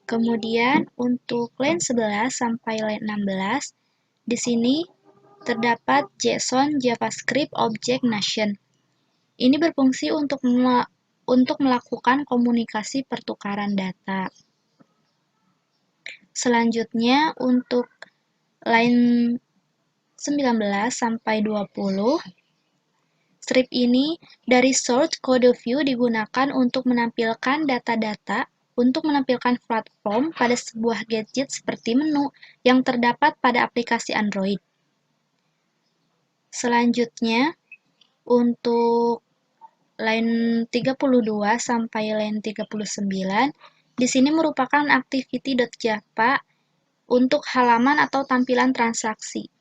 Kemudian untuk line 11 sampai line 16, di sini terdapat JSON JavaScript Object Nation. Ini berfungsi untuk melakukan komunikasi pertukaran data. Selanjutnya untuk line 19 sampai 20, strip ini dari source code view digunakan untuk menampilkan data-data untuk menampilkan platform pada sebuah gadget seperti menu yang terdapat pada aplikasi Android. Selanjutnya, untuk line 32 sampai line 39, di sini merupakan activity.java untuk halaman atau tampilan transaksi.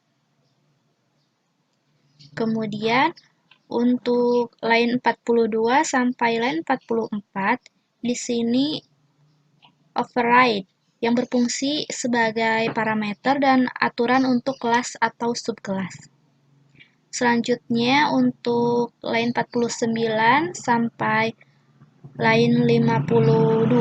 Kemudian, untuk line 42 sampai line 44, di sini override yang berfungsi sebagai parameter dan aturan untuk kelas atau subkelas. Selanjutnya untuk line 49 sampai line 52.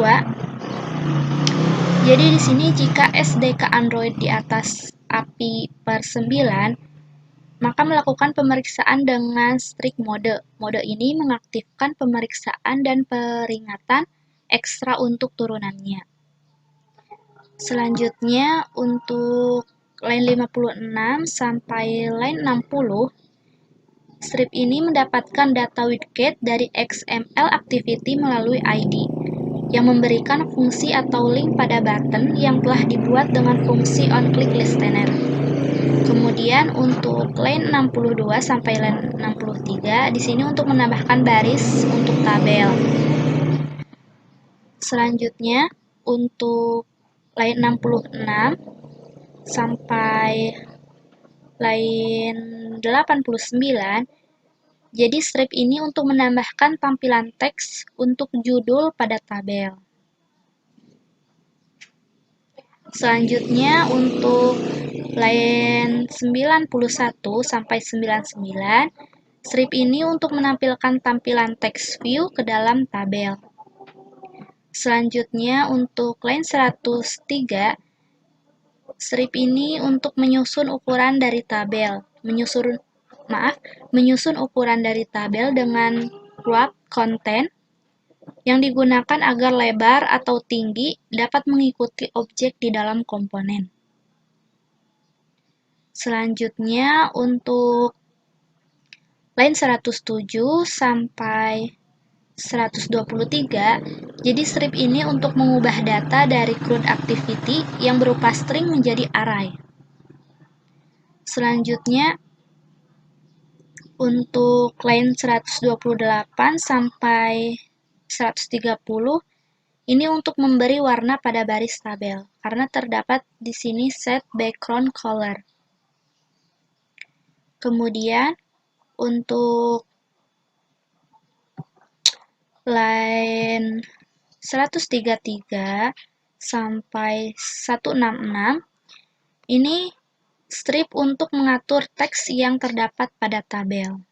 Jadi di sini jika SDK Android di atas API per 9, maka melakukan pemeriksaan dengan strict mode. Mode ini mengaktifkan pemeriksaan dan peringatan ekstra untuk turunannya. Selanjutnya untuk line 56 sampai line 60, strip ini mendapatkan data widget dari XML activity melalui ID, yang memberikan fungsi atau link pada button yang telah dibuat dengan fungsi onClick listener. Kemudian Kemudian untuk line 62 sampai line 63, di sini untuk menambahkan baris untuk tabel. Selanjutnya untuk line 66 sampai line 89, jadi strip ini untuk menambahkan tampilan teks untuk judul pada tabel. Selanjutnya untuk line 91 sampai 99, strip ini untuk menampilkan tampilan teks view ke dalam tabel. Selanjutnya untuk line 103, strip ini untuk menyusun ukuran dari tabel. Menyusun ukuran dari tabel dengan wrap content yang digunakan agar lebar atau tinggi dapat mengikuti objek di dalam komponen. Selanjutnya untuk line 107 sampai 123, jadi strip ini untuk mengubah data dari CRUD activity yang berupa string menjadi array. Selanjutnya untuk line 128 sampai 130, ini untuk memberi warna pada baris tabel, karena terdapat di sini set background color. Kemudian untuk line 133 sampai 166, ini strip untuk mengatur teks yang terdapat pada tabel.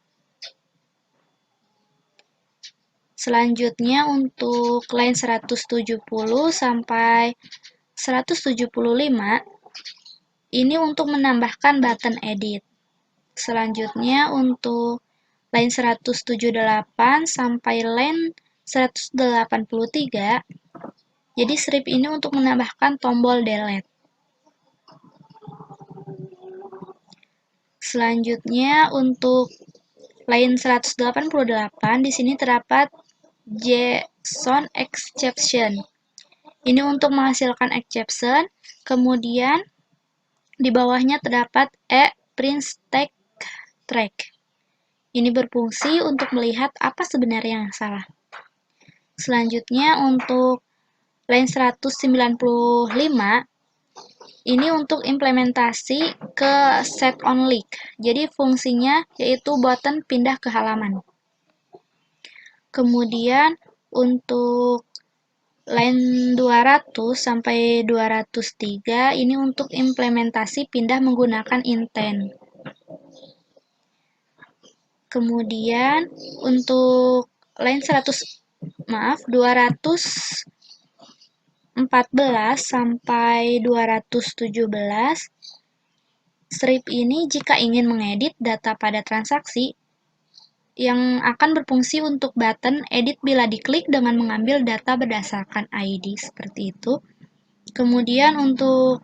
Selanjutnya untuk line 170 sampai 175, ini untuk menambahkan button edit. Selanjutnya untuk line 178 sampai line 183, jadi strip ini untuk menambahkan tombol delete. Selanjutnya untuk line 188, di sini terdapat JSON exception. Ini untuk menghasilkan exception. Kemudian di bawahnya terdapat print stack track. Ini berfungsi untuk melihat apa sebenarnya yang salah. Selanjutnya untuk line 195, ini untuk implementasi ke set on link. Jadi fungsinya yaitu button pindah ke halaman. Kemudian untuk line 200 sampai 203, ini untuk implementasi pindah menggunakan intent. Kemudian untuk line 214 sampai 217, strip ini jika ingin mengedit data pada transaksi yang akan berfungsi untuk button edit bila diklik dengan mengambil data berdasarkan ID seperti itu. Kemudian untuk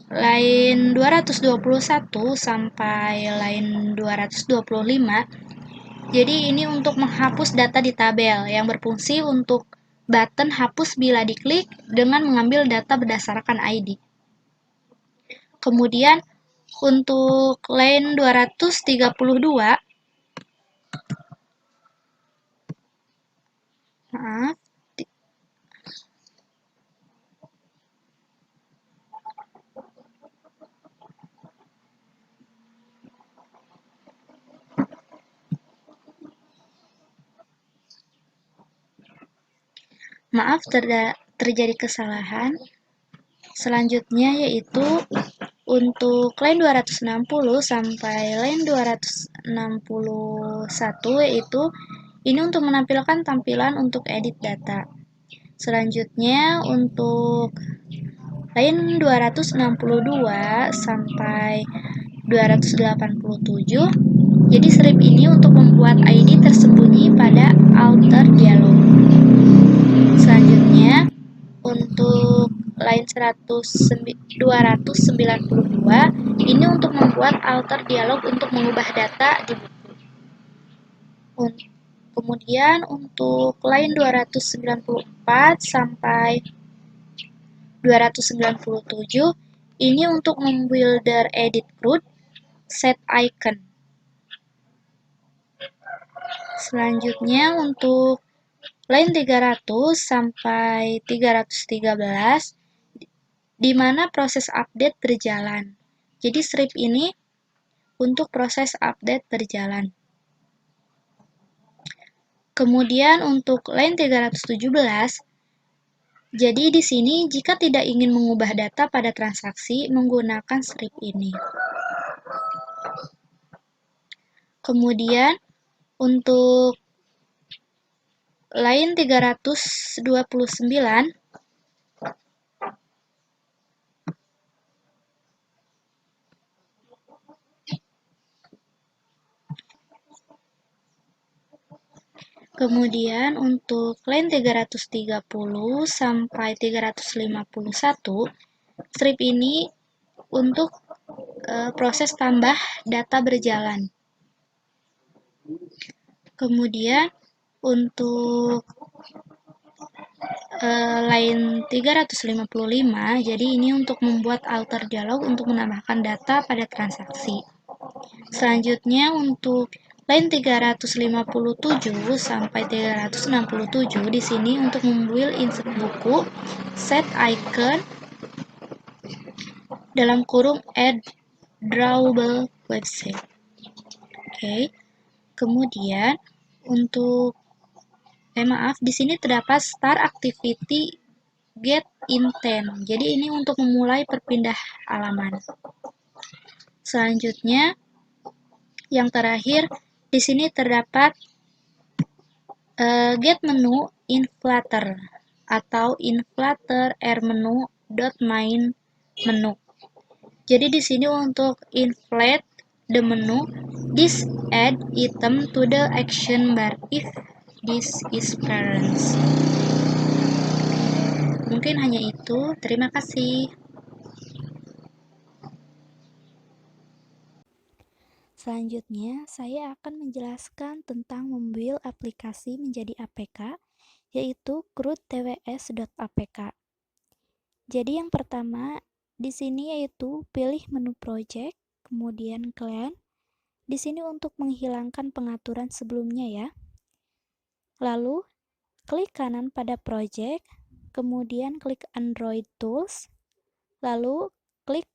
line 221 sampai line 225, jadi ini untuk menghapus data di tabel yang berfungsi untuk button hapus bila diklik dengan mengambil data berdasarkan ID. Kemudian untuk line 232, terjadi kesalahan. Selanjutnya yaitu untuk line 260 sampai line 261, yaitu ini untuk menampilkan tampilan untuk edit data. Selanjutnya untuk line 262 sampai 287, jadi strip ini untuk membuat ID tersembunyi pada alter dialog. Selanjutnya untuk line 292, ini untuk membuat alter dialog untuk mengubah data di buku. Kemudian untuk line 294 sampai 297, ini untuk membuilder edit CRUD. set icon. Selanjutnya untuk line 300 sampai 313 di mana proses update berjalan. Jadi strip ini untuk proses update berjalan. Kemudian untuk line 317, jadi di sini jika tidak ingin mengubah data pada transaksi menggunakan strip ini. Kemudian untuk line 329, kemudian untuk line 330 sampai 351, strip ini untuk proses tambah data berjalan. Kemudian untuk line 355, jadi ini untuk membuat alter dialog untuk menambahkan data pada transaksi. Selanjutnya untuk line 357 sampai 367 di sini untuk membuild insert buku, set icon dalam kurung add drawable website. Oke. Kemudian untuk maaf, di sini terdapat start activity get intent. Jadi ini untuk memulai perpindah halaman. Selanjutnya yang terakhir di sini terdapat get menu in Flutter atau in Flutter air menu dot main menu. Jadi di sini untuk inflate the menu, this add item to the action bar if this is parents. Mungkin hanya itu. Terima kasih. Selanjutnya, saya akan menjelaskan tentang membuild aplikasi menjadi APK, yaitu CRUD-TWS.apk. Jadi yang pertama di sini yaitu pilih menu project, kemudian client. Di sini untuk menghilangkan pengaturan sebelumnya ya. Lalu klik kanan pada project, kemudian klik Android Tools, lalu klik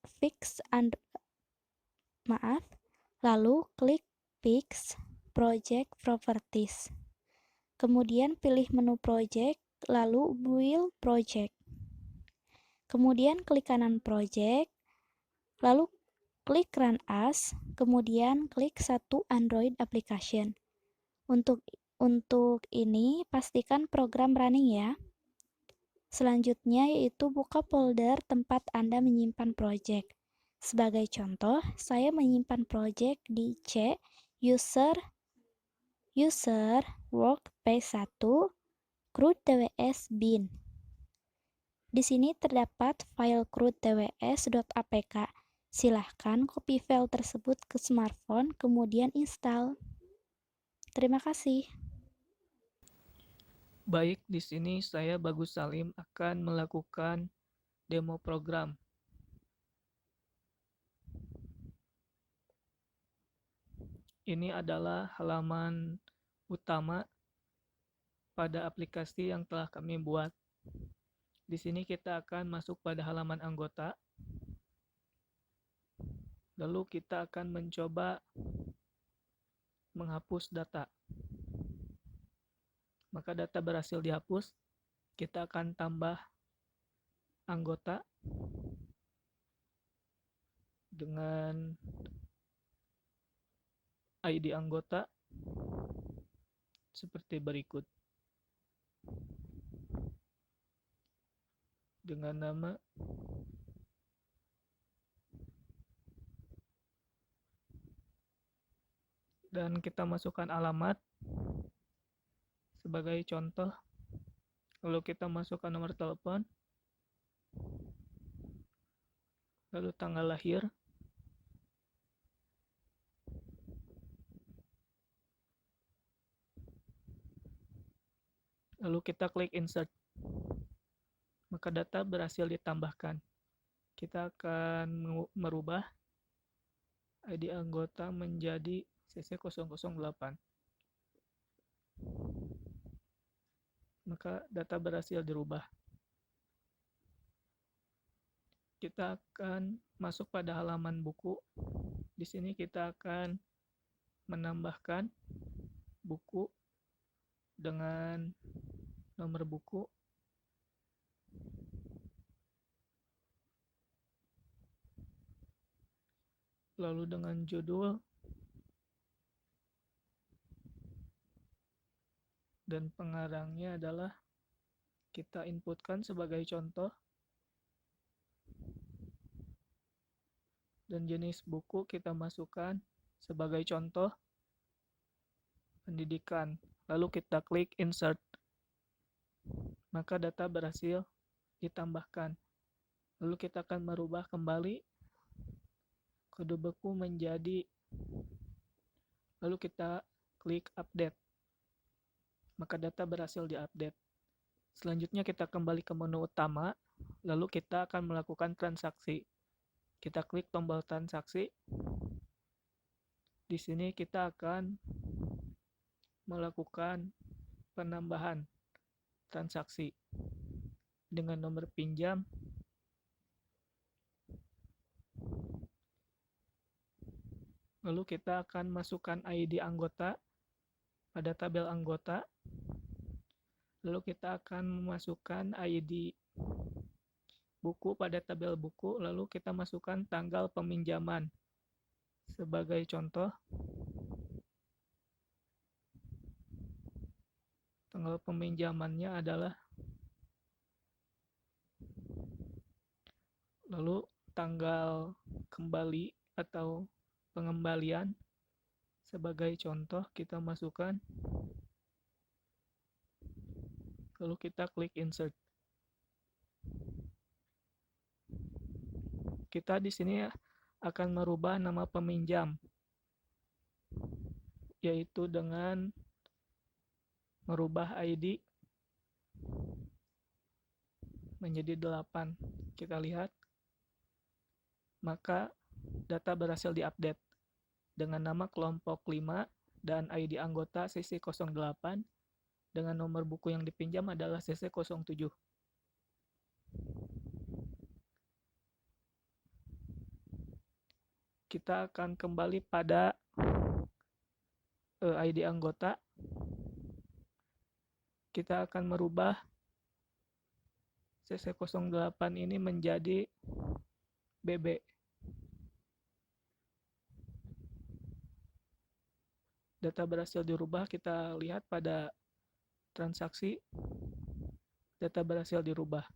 lalu klik Fix Project Properties. Kemudian pilih menu project, lalu build project. Kemudian klik kanan project, lalu klik Run As, kemudian klik satu Android application. Untuk ini pastikan program running ya. Selanjutnya yaitu buka folder tempat Anda menyimpan project. Sebagai contoh, saya menyimpan project di C user workspace 1 CRUD-TWS bin. Di sini terdapat file CRUD-TWS.apk. Silahkan copy file tersebut ke smartphone, kemudian install. Terima kasih. Baik, di sini saya Bagus Salim akan melakukan demo program. Ini adalah halaman utama pada aplikasi yang telah kami buat. Di sini kita akan masuk pada halaman anggota. Lalu kita akan mencoba menghapus data. Maka data berhasil dihapus. Kita akan tambah anggota dengan ID anggota seperti berikut. Dengan nama dan kita masukkan alamat sebagai contoh. Lalu kita masukkan nomor telepon, lalu tanggal lahir, lalu kita klik insert. Maka data berhasil ditambahkan. Kita akan merubah ID anggota menjadi CC008. Maka data berhasil dirubah. Kita akan masuk pada halaman buku. Di sini kita akan menambahkan buku dengan nomor buku. Lalu dengan judul dan pengarangnya adalah kita inputkan sebagai contoh, dan jenis buku kita masukkan sebagai contoh pendidikan. Lalu kita klik insert, maka data berhasil ditambahkan. Lalu kita akan merubah kembali kode buku menjadi, lalu kita klik update, maka data berhasil diupdate. Selanjutnya kita kembali ke menu utama, lalu kita akan melakukan transaksi. Kita klik tombol transaksi. Di sini kita akan melakukan penambahan transaksi dengan nomor pinjam, lalu kita akan masukkan ID anggota pada tabel anggota, lalu kita akan memasukkan ID buku pada tabel buku, lalu kita masukkan tanggal peminjaman. Sebagai contoh, tanggal peminjamannya adalah, lalu tanggal kembali atau pengembalian. Sebagai contoh kita masukkan, lalu kita klik insert. Kita di sini akan merubah nama peminjam, yaitu dengan merubah ID menjadi 8. Kita lihat, maka data berhasil diupdate dengan nama kelompok 5 dan ID anggota CC08 dengan nomor buku yang dipinjam adalah CC07. Kita akan kembali pada ID anggota. Kita akan merubah CC08 ini menjadi BB. Data berhasil dirubah, kita lihat pada transaksi, data berhasil dirubah.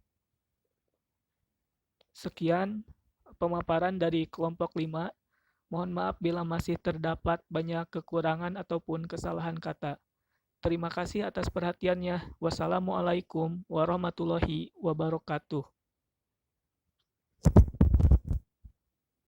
Sekian pemaparan dari kelompok 5. Mohon maaf bila masih terdapat banyak kekurangan ataupun kesalahan kata. Terima kasih atas perhatiannya. Wassalamualaikum warahmatullahi wabarakatuh.